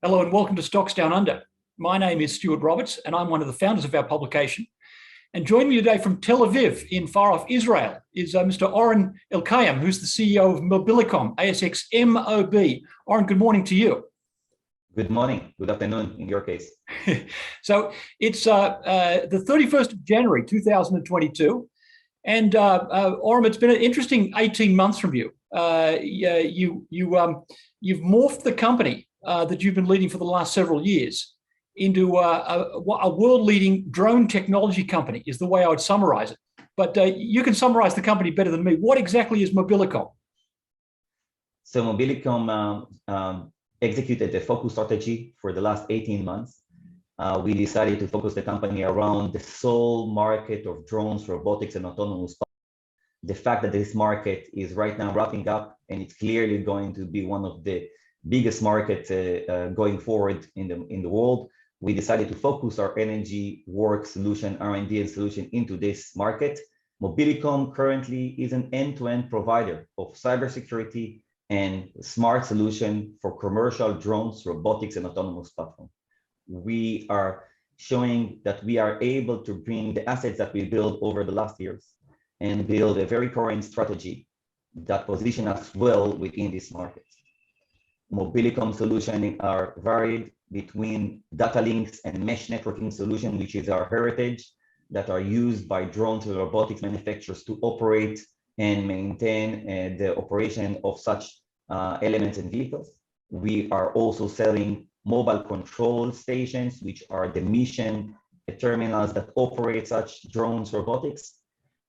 Hello and welcome to Stocks Down Under. My name is Stuart Roberts and I'm one of the founders of our publication. And joining me today from Tel Aviv in far-off Israel is Mr. Oren Elkayam, who's the CEO of Mobilicom, ASX MOB. Oren, good morning to you. Good morning, good afternoon in your case. So it's the 31st of January 2022. And Oren, it's been an interesting 18 months from you. You've morphed the company that you've been leading for the last several years into a world-leading drone technology company, is the way I would summarize it. But you can summarize the company better than me. What exactly is Mobilicom? So Mobilicom executed a focus strategy for the last 18 months. We decided to focus the company around the sole market of drones, robotics, and autonomous. The fact that this market is right now wrapping up, and it's clearly going to be one of the biggest markets going forward in the world, we decided to focus our energy work solution, R&D and solution into this market. Mobilicom currently is an end-to-end provider of cybersecurity and smart solution for commercial drones, robotics, and autonomous platform. We are showing that we are able to bring the assets that we built over the last years and build a very current strategy that position us well within this market. Mobilicom solutions are varied between data links and mesh networking solution, which is our heritage, that are used by drones and robotics manufacturers to operate and maintain the operation of such elements and vehicles. We are also selling mobile control stations, which are the mission terminals that operate such drones robotics.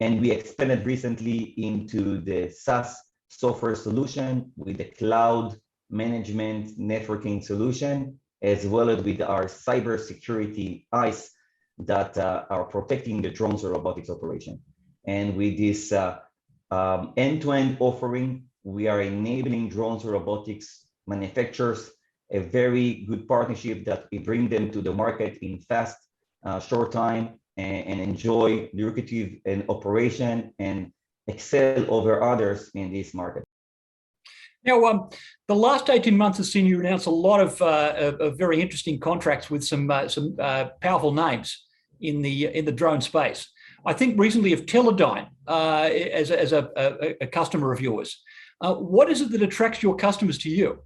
And we expanded recently into the SaaS software solution with the cloud management networking solution, as well as with our cybersecurity ICE that are protecting the drones or robotics operation. And with this end-to-end offering, we are enabling drones or robotics manufacturers a very good partnership that we bring them to the market in fast, short time and enjoy lucrative and operation and excel over others in this market. Now, the last 18 months has seen you announce a lot of very interesting contracts with some powerful names in the drone space. I think recently of Teledyne as a customer of yours. What is it that attracts your customers to you?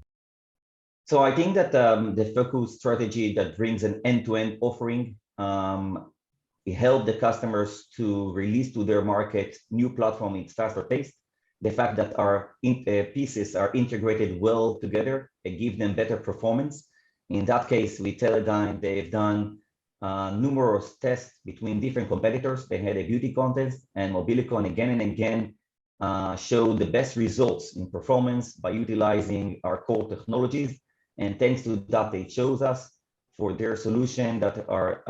So I think that the focus strategy that brings an end-to-end offering, it helps the customers to release to their market new platform in faster pace. The fact that our pieces are integrated well together, it gives them better performance. In that case, with Teledyne, they've done numerous tests between different competitors. They had a beauty contest, and Mobilicom again and again showed the best results in performance by utilizing our core technologies. And thanks to that, they chose us for their solution that are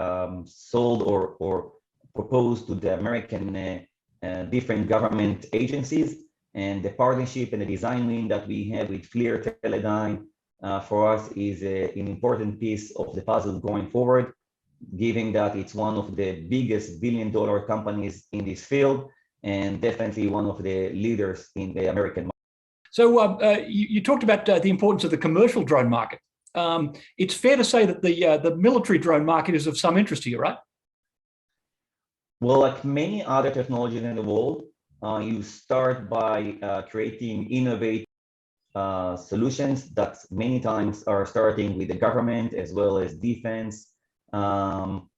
sold or proposed to the American different government agencies. And the partnership and the design win that we have with FLIR Teledyne for us is an important piece of the puzzle going forward, given that it's one of the biggest billion-dollar companies in this field and definitely one of the leaders in the American market. So you talked about the importance of the commercial drone market. It's fair to say that the military drone market is of some interest to you, right? Well, like many other technologies in the world, you start by creating innovative solutions that many times are starting with the government as well as defense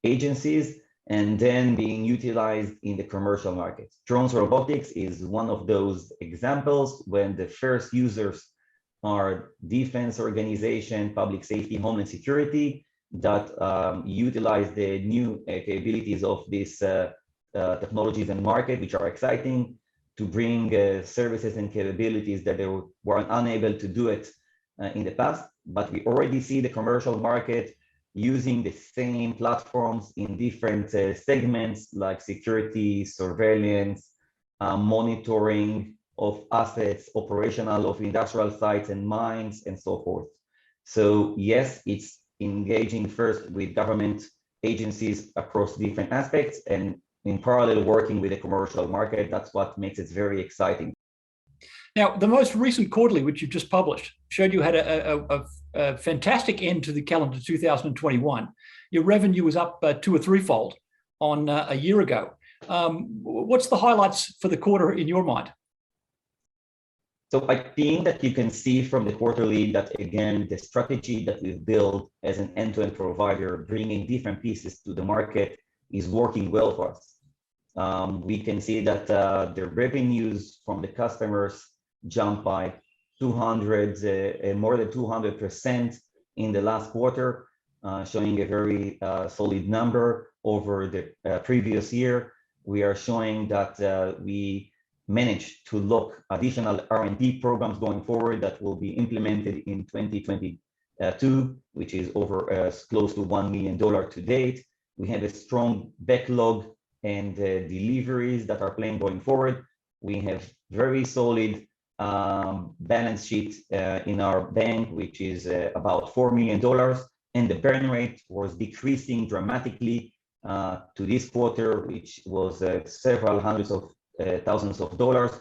agencies, and then being utilized in the commercial market. Drones robotics is one of those examples when the first users are defense organization, public safety, homeland security that utilize the new capabilities of these technologies and market, which are exciting to bring services and capabilities that they were unable to do it in the past. But we already see the commercial market using the same platforms in different segments like security, surveillance, monitoring of assets, operational of industrial sites and mines, and so forth. So yes, it's engaging first with government agencies across different aspects and in parallel working with the commercial market. That's what makes it very exciting. Now, the most recent quarterly, which you've just published, showed you had a fantastic end to the calendar 2021. Your revenue was up two or threefold on a year ago. What's the highlights for the quarter in your mind? So I think that you can see from the quarterly that, again, the strategy that we've built as an end-to-end provider, bringing different pieces to the market, is working well for us. We can see that the revenues from the customers jumped by more than 200% in the last quarter, showing a very solid number over the previous year. We are showing that we managed to lock additional R&D programs going forward that will be implemented in 2022, which is over close to $1 million to date. We have a strong backlog and deliveries that are planned going forward. We have very solid balance sheet in our bank, which is about $4 million, and the burn rate was decreasing dramatically to this quarter, which was several hundreds of thousands of dollars.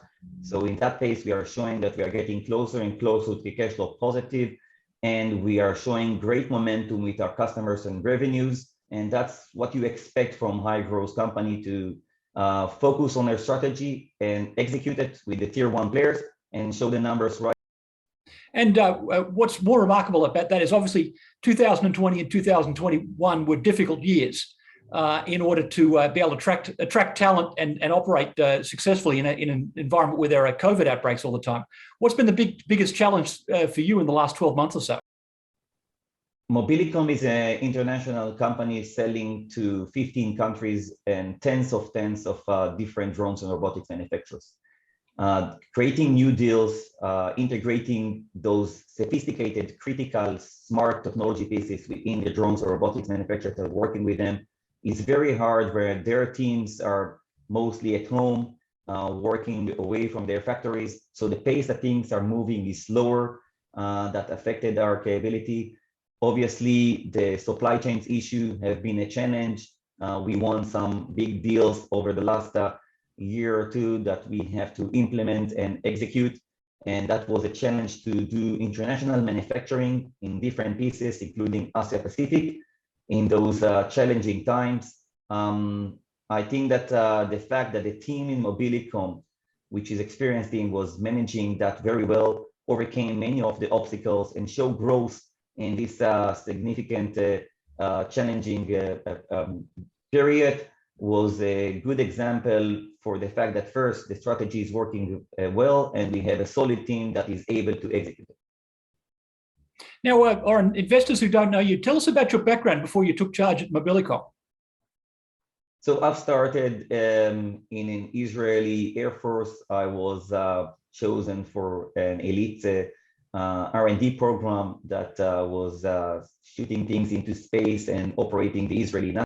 So in that case, we are showing that we are getting closer and closer to cash flow positive, and we are showing great momentum with our customers and revenues. And that's what you expect from high growth company, to focus on their strategy and execute it with the tier one players and show the numbers right. And what's more remarkable about that is obviously 2020 and 2021 were difficult years in order to be able to attract talent and operate successfully in an environment where there are COVID outbreaks all the time. What's been the biggest challenge for you in the last 12 months or so? Mobilicom is an international company selling to 15 countries and tens of different drones and robotics manufacturers. Creating new deals, integrating those sophisticated, critical, smart technology pieces within the drones or robotics manufacturers that are working with them is very hard, where their teams are mostly at home, working away from their factories. So the pace that things are moving is slower. That affected our capability. Obviously, the supply chains issue have been a challenge. We won some big deals over the last year or two that we have to implement and execute. And that was a challenge to do international manufacturing in different pieces, including Asia Pacific, in those challenging times. I think that the fact that the team in Mobilicom, which is experienced team, was managing that very well, overcame many of the obstacles and showed growth in this significant challenging period, was a good example for the fact that first, the strategy is working well, and we have a solid team that is able to execute it. Now, Oren, investors who don't know you, tell us about your background before you took charge at Mobilicom. So I've started in an Israeli Air Force. I was chosen for an elite R&D program that was shooting things into space and operating the Israeli NASA.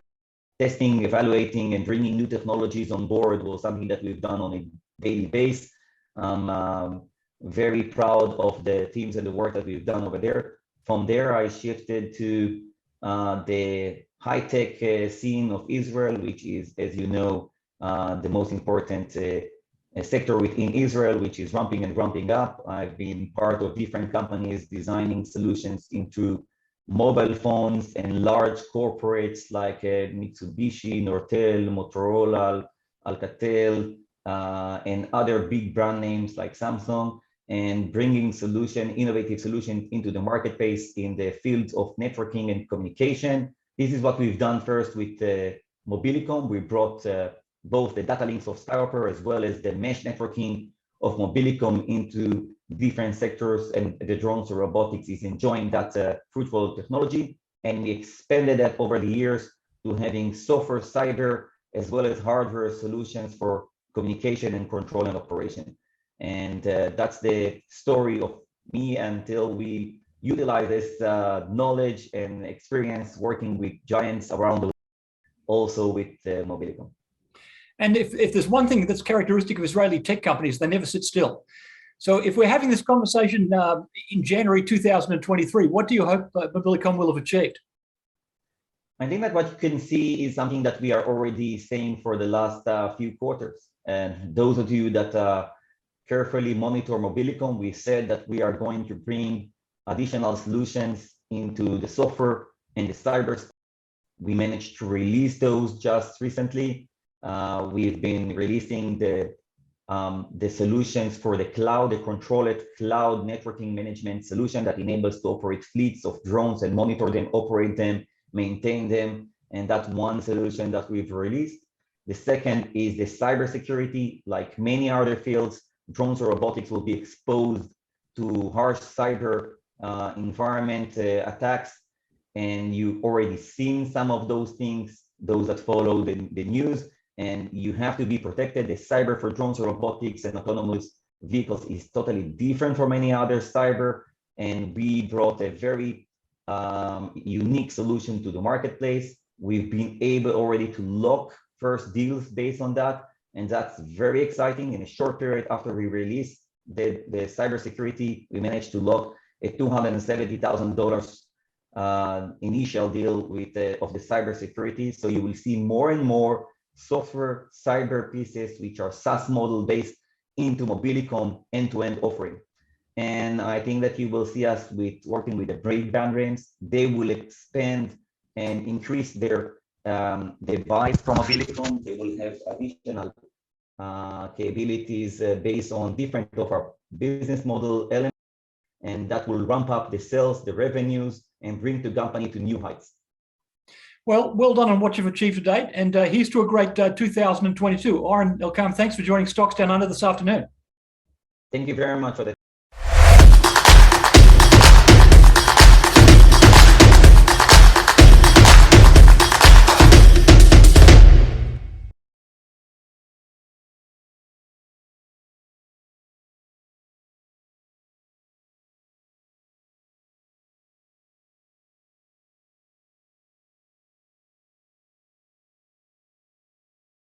Testing, evaluating, and bringing new technologies on board was something that we've done on a daily basis. I'm very proud of the teams and the work that we've done over there. From there, I shifted to the high-tech scene of Israel, which is, as you know, the most important sector within Israel, which is ramping up. I've been part of different companies designing solutions into mobile phones and large corporates like Mitsubishi, Nortel, Motorola, Alcatel, and other big brand names like Samsung, and bringing innovative solutions into the marketplace in the fields of networking and communication. This is what we've done first with Mobilicom. We brought both the data links of Skyhopper as well as the mesh networking of Mobilicom into different sectors, and the drones or robotics is enjoying that fruitful technology. And we expanded that over the years to having software, cyber, as well as hardware solutions for communication and control and operation. And that's the story of me until we utilize this knowledge and experience working with giants around the world, also with Mobilicom. And if there's one thing that's characteristic of Israeli tech companies, they never sit still. So if we're having this conversation in January 2023, what do you hope Mobilicom will have achieved? I think that what you can see is something that we are already saying for the last few quarters. And those of you that carefully monitor Mobilicom. We said that we are going to bring additional solutions into the software and the cyber. We managed to release those just recently. We've been releasing the solutions for the cloud, the controlled cloud networking management solution that enables to operate fleets of drones and monitor them, operate them, maintain them. And that's one solution that we've released. The second is the cybersecurity. Like many other fields, drones or robotics will be exposed to harsh cyber environment attacks. And you've already seen some of those things, those that follow the news, and you have to be protected. The cyber for drones or robotics and autonomous vehicles is totally different from any other cyber. And we brought a very unique solution to the marketplace. We've been able already to lock first deals based on that. And that's very exciting. In a short period after we released the cybersecurity, we managed to lock a $270,000 initial deal with of the cybersecurity. So you will see more and more software cyber pieces, which are SaaS model based into Mobilicom end-to-end offering. And I think that you will see us working with the breakdown RAMs. They will expand and increase their device from Mobilicom. They will have additional capabilities based on different of our business model elements. And that will ramp up the sales, the revenues, and bring the company to new heights. Well done on what you've achieved to date. And here's to a great 2022. Oren Elkayam, thanks for joining Stocks Down Under this afternoon. Thank you very much for the